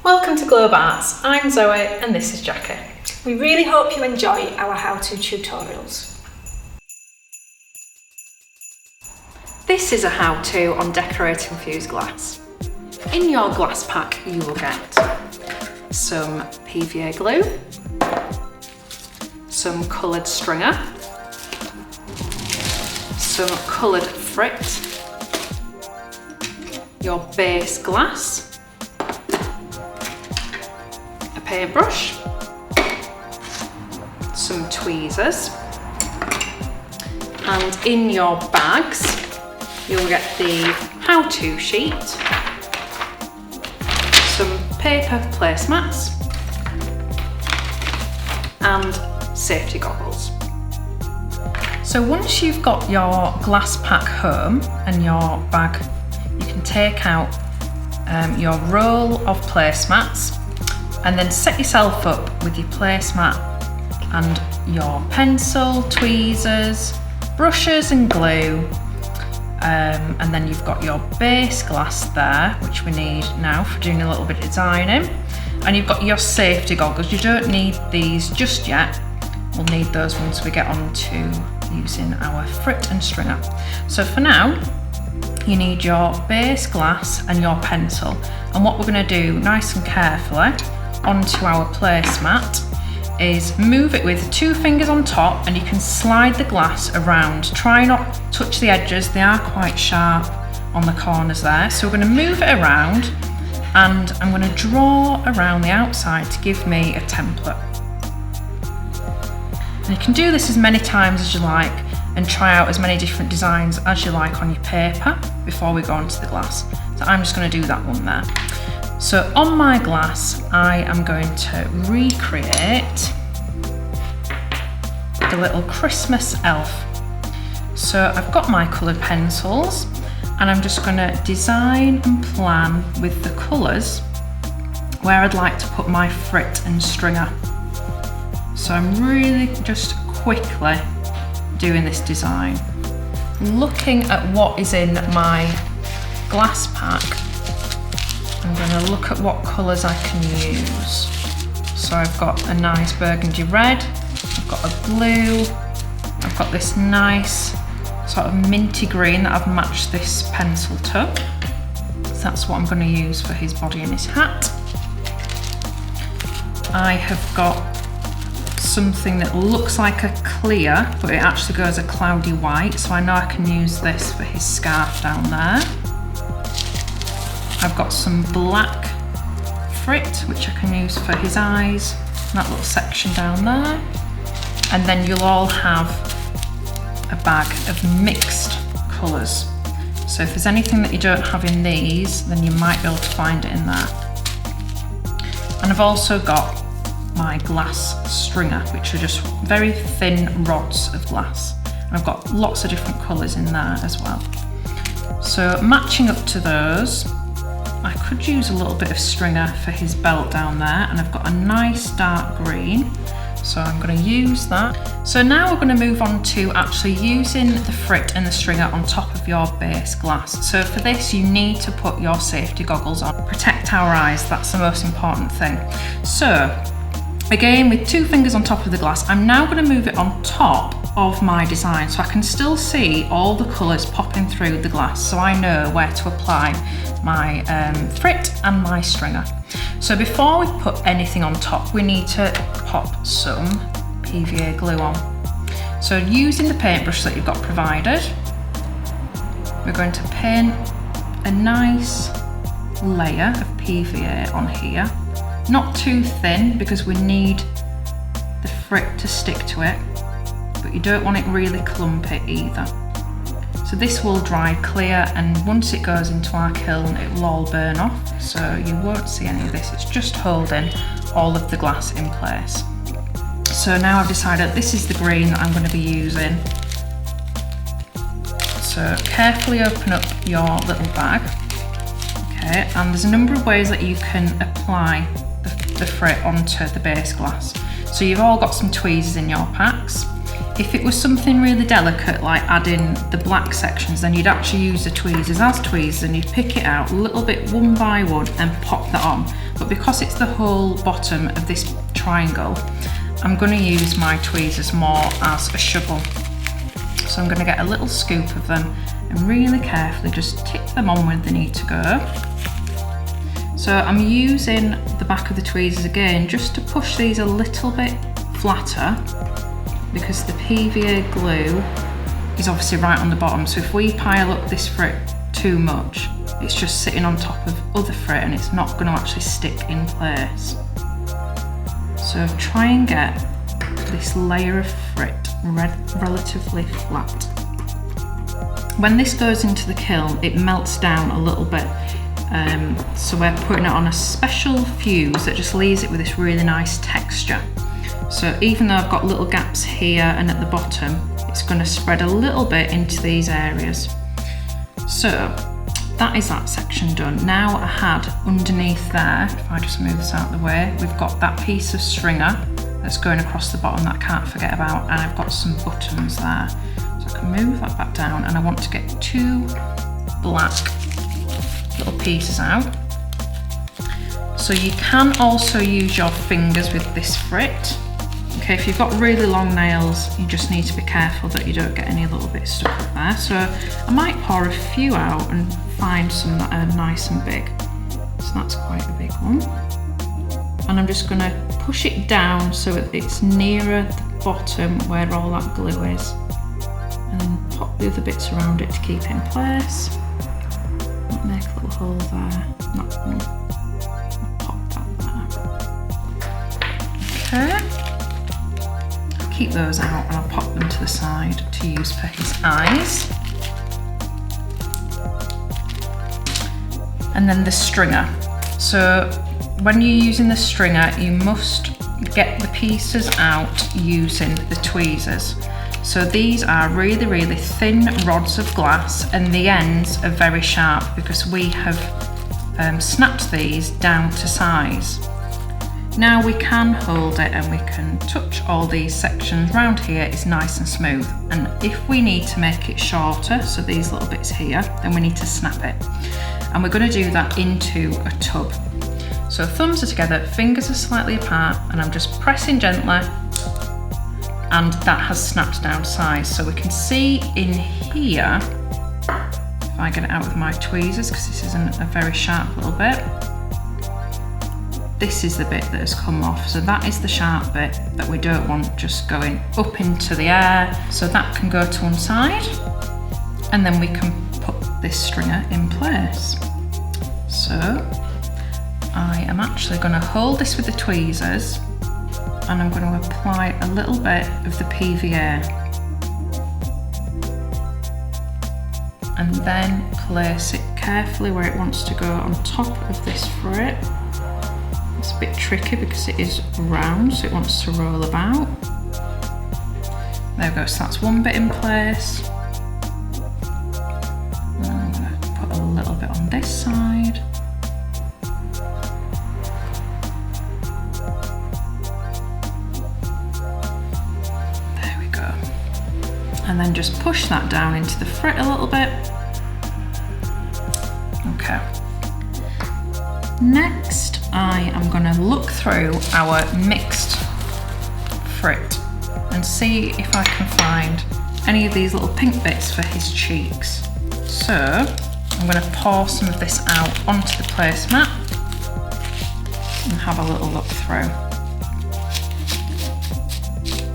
Welcome to Globe Arts. I'm Zoe and this is Jackie. We really hope you enjoy our how-to tutorials. This is a how-to on decorating fused glass. In your glass pack you will get some PVA glue, some coloured stringer, some coloured frit, your base glass, a paintbrush, some tweezers, and in your bags you'll get the how-to sheet, some paper placemats and safety goggles. So once you've got your glass pack home and your bag, you can take out your roll of placemats and then set yourself up with your placemat and your pencil, tweezers, brushes and glue. And then you've got your base glass there, which we need now for doing a little bit of designing. And you've got your safety goggles. You don't need these just yet. We'll need those once we get on to using our frit and stringer. So for now, you need your base glass and your pencil. And what we're going to do nice and carefully onto our placemat is move it with 2 fingers on top, and you can slide the glass around. Try not to touch the edges, they are quite sharp on the corners there. So we're going to move it around and I'm going to draw around the outside to give me a template. And you can do this as many times as you like and try out as many different designs as you like on your paper before we go onto the glass. So I'm just going to do that one there. So on my glass, I am going to recreate the little Christmas elf. So I've got my coloured pencils and I'm just going to design and plan with the colours where I'd like to put my frit and stringer. So I'm really just quickly doing this design. Looking at what is in my glass pack, I'm going to look at what colours I can use. So I've got a nice burgundy red, I've got a blue, I've got this nice sort of minty green that I've matched this pencil to. So that's what I'm going to use for his body and his hat. I have got something that looks like a clear, but it actually goes a cloudy white, so I know I can use this for his scarf down there. I've got some black frit, which I can use for his eyes, that little section down there. And then you'll all have a bag of mixed colours. So if there's anything that you don't have in these, then you might be able to find it in there. And I've also got my glass stringer, which are just very thin rods of glass. And I've got lots of different colours in there as well. So matching up to those, I could use a little bit of stringer for his belt down there, and I've got a nice dark green, so I'm going to use that. So now we're going to move on to actually using the frit and the stringer on top of your base glass. So for this you need to put your safety goggles on. Protect our eyes, that's the most important thing. So again, with 2 fingers on top of the glass, I'm now going to move it on top of my design so I can still see all the colours popping through the glass, so I know where to apply my frit and my stringer. So before we put anything on top, we need to pop some PVA glue on. So using the paintbrush that you've got provided, we're going to paint a nice layer of PVA on here. Not too thin because we need the frit to stick to it, but you don't want it really clumpy either. So this will dry clear, and once it goes into our kiln it will all burn off, so you won't see any of this. It's just holding all of the glass in place. So now I've decided this is the green that I'm going to be using. So carefully open up your little bag. Okay, and there's a number of ways that you can apply the frit onto the base glass. So you've all got some tweezers in your packs. If it was something really delicate, like adding the black sections, then you'd actually use the tweezers as tweezers and you'd pick it out a little bit one by one and pop that on. But because it's the whole bottom of this triangle, I'm going to use my tweezers more as a shovel. So I'm going to get a little scoop of them and really carefully just tip them on where they need to go. So I'm using the back of the tweezers again just to push these a little bit flatter, because the PVA glue is obviously right on the bottom. So if we pile up this frit too much, it's just sitting on top of other frit and it's not going to actually stick in place. So try and get this layer of frit relatively flat. When this goes into the kiln, it melts down a little bit. So we're putting it on a special fuse that just leaves it with this really nice texture. So even though I've got little gaps here and at the bottom, it's going to spread a little bit into these areas. So that is that section done. Now I had underneath there, if I just move this out of the way, we've got that piece of stringer that's going across the bottom that I can't forget about, and I've got some buttons there. So I can move that back down, and I want to get 2 black little pieces out. So you can also use your fingers with this frit. Okay, if you've got really long nails, you just need to be careful that you don't get any little bits stuck up there. So I might pour a few out and find some that are nice and big. So that's quite a big one. And I'm just going to push it down so it's nearer the bottom where all that glue is. And then pop the other bits around it to keep it in place. I'll make a little hole there. That one. I'll pop that there. Okay. Keep those out and I'll pop them to the side to use for his eyes. And then the stringer. So when you're using the stringer, you must get the pieces out using the tweezers. So these are really, really thin rods of glass and the ends are very sharp because we have snapped these down to size. Now we can hold it and we can touch all these sections round here. It's nice and smooth, and if we need to make it shorter, so these little bits here, then we need to snap it, and we're going to do that into a tub. So thumbs are together, fingers are slightly apart, and I'm just pressing gently, and that has snapped down size. So we can see in here, if I get it out with my tweezers, because this isn't a very sharp little bit, this is the bit that has come off. So that is the sharp bit that we don't want just going up into the air. So that can go to one side, and then we can put this stringer in place. So I am actually going to hold this with the tweezers, and I'm going to apply a little bit of the PVA, and then place it carefully where it wants to go on top of this frit. It's a bit tricky because it is round, so it wants to roll about. There we go, so that's one bit in place. And then I'm going to put a little bit on this side. There we go. And then just push that down into the frit a little bit. Okay. Next, I am going to look through our mixed frit and see if I can find any of these little pink bits for his cheeks. So I'm going to pour some of this out onto the placemat and have a little look through.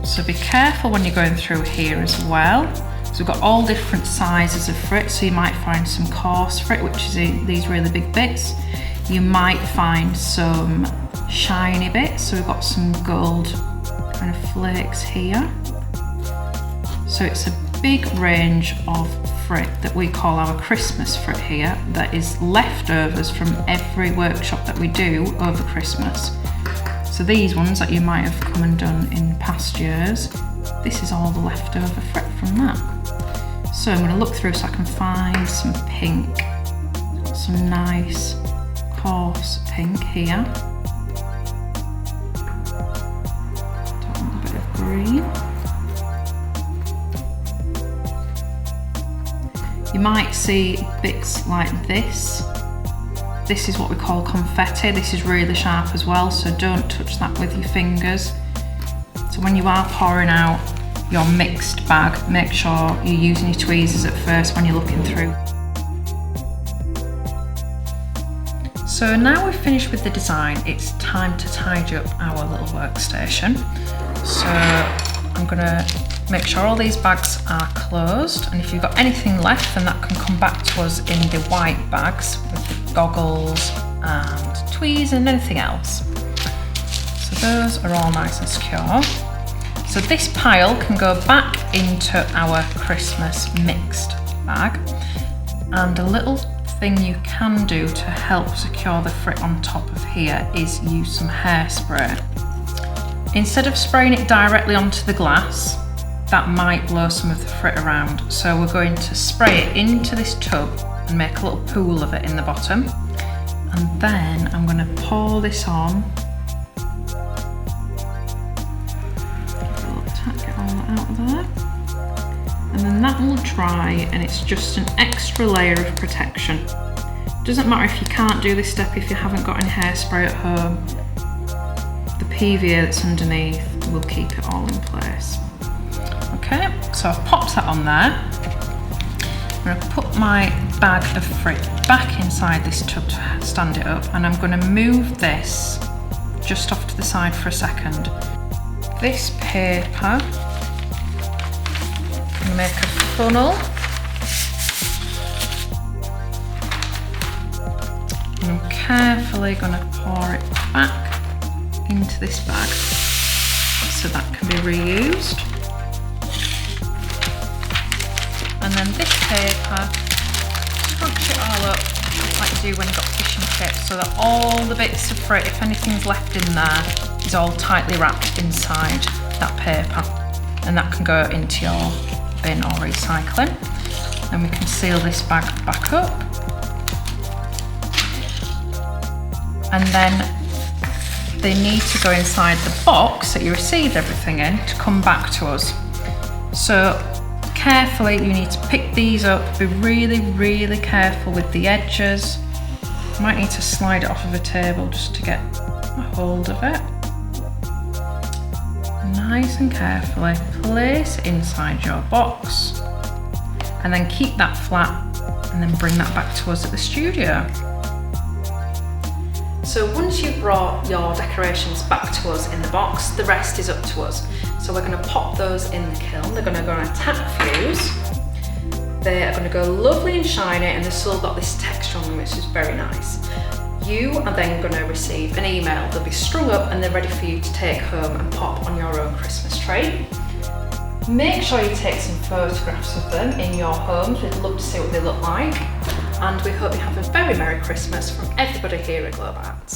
So be careful when you're going through here as well. So we've got all different sizes of frit, so you might find some coarse frit, which is these really big bits. You might find some shiny bits, so we've got some gold kind of flakes here. So it's a big range of frit that we call our Christmas frit here, that is leftovers from every workshop that we do over Christmas. So these ones that you might have come and done in past years, this is all the leftover frit from that. So I'm going to look through so I can find some pink, got some nice coarse pink here. A bit of green. You might see bits like this. This is what we call confetti. This is really sharp as well, so don't touch that with your fingers. So when you are pouring out your mixed bag, make sure you're using your tweezers at first when you're looking through. So now we've finished with the design, it's time to tidy up our little workstation. So I'm gonna make sure all these bags are closed, and if you've got anything left, then that can come back to us in the white bags with the goggles and tweezers and anything else. So those are all nice and secure. So this pile can go back into our Christmas mixed bag, and a little thing you can do to help secure the frit on top of here is use some hairspray. Instead of spraying it directly onto the glass, that might blow some of the frit around. So we're going to spray it into this tub and make a little pool of it in the bottom. And then I'm going to pour this on. Get all that out of there. And then that will dry, and it's just an extra layer of protection. Doesn't matter if you can't do this step if you haven't got any hairspray at home. The PVA that's underneath will keep it all in place. Okay, so I've popped that on there. I'm going to put my bag of frit back inside this tub to stand it up, and I'm going to move this just off to the side for a second. This paper, I'm going to make a funnel, and I'm carefully going to pour it back into this bag so that can be reused. And then this paper, scrunch it all up just like you do when you've got fish and chips, so that all the bits of frit, if anything's left in there, is all tightly wrapped inside that paper, and that can go into your bin or recycling. Then we can seal this bag back up, and then they need to go inside the box that you received everything in to come back to us. So carefully, you need to pick these up, be really careful with the edges. You might need to slide it off of a table just to get a hold of it. Nice and carefully place it inside your box, and then keep that flat, and then bring that back to us at the studio. So once you've brought your decorations back to us in the box, the rest is up to us. So we're going to pop those in the kiln. They're going to go on a tap fuse. They are going to go lovely and shiny, and they've still got this texture on them, which is very nice. You are then going to receive an email. They'll be strung up and they're ready for you to take home and pop on your own Christmas tree. Make sure you take some photographs of them in your homes. We'd love to see what they look like. And we hope you have a very Merry Christmas from everybody here at Globe Arts.